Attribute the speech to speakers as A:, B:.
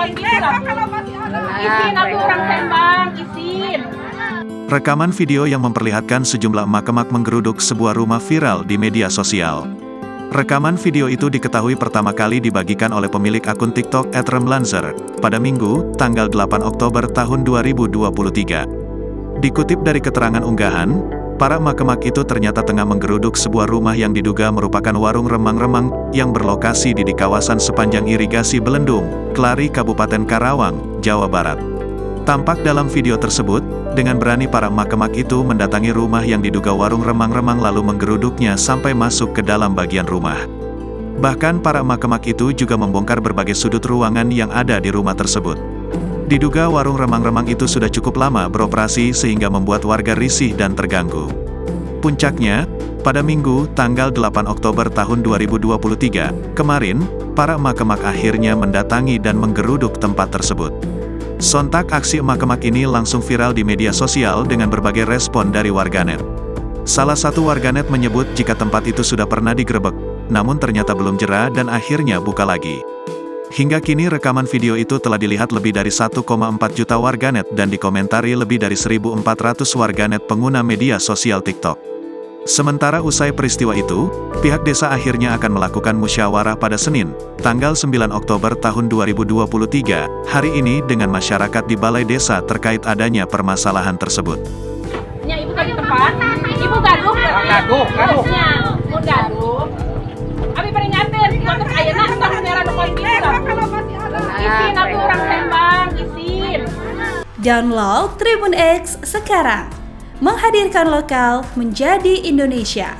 A: Isin aku orang tembang, isin.
B: Rekaman video yang memperlihatkan sejumlah emak-emak menggeruduk sebuah rumah viral di media sosial. Rekaman video itu diketahui pertama kali dibagikan oleh pemilik akun TikTok @remlanzer pada Minggu, tanggal 8 Oktober tahun 2023. Dikutip dari keterangan unggahan, para emak-emak itu ternyata tengah menggeruduk sebuah rumah yang diduga merupakan warung remang-remang yang berlokasi di kawasan sepanjang irigasi Belendung, Kelari, Kabupaten Karawang, Jawa Barat. Tampak dalam video tersebut, dengan berani para emak-emak itu mendatangi rumah yang diduga warung remang-remang lalu menggeruduknya sampai masuk ke dalam bagian rumah. Bahkan para emak-emak itu juga membongkar berbagai sudut ruangan yang ada di rumah tersebut. Diduga warung remang-remang itu sudah cukup lama beroperasi sehingga membuat warga risih dan terganggu. Puncaknya, pada Minggu, tanggal 8 Oktober tahun 2023, kemarin, para emak-emak akhirnya mendatangi dan menggeruduk tempat tersebut. Sontak aksi emak-emak ini langsung viral di media sosial dengan berbagai respon dari warganet. Salah satu warganet menyebut jika tempat itu sudah pernah digerebek, namun ternyata belum jera dan akhirnya buka lagi. Hingga kini rekaman video itu telah dilihat lebih dari 1,4 juta warganet dan dikomentari lebih dari 1.400 warganet pengguna media sosial TikTok. Sementara usai peristiwa itu, pihak desa akhirnya akan melakukan musyawarah pada Senin, tanggal 9 Oktober tahun 2023, hari ini dengan masyarakat di Balai Desa terkait adanya permasalahan tersebut.
A: Ya, ibu kan di tempat, ibu gaduh. Gaduh. Ibu gaduh. Abi peringatin, konteks ayeuna entah menera nu poin bisa. Isin aku orang tembang, isin.
C: Download Tribun X sekarang. Menghadirkan lokal menjadi Indonesia.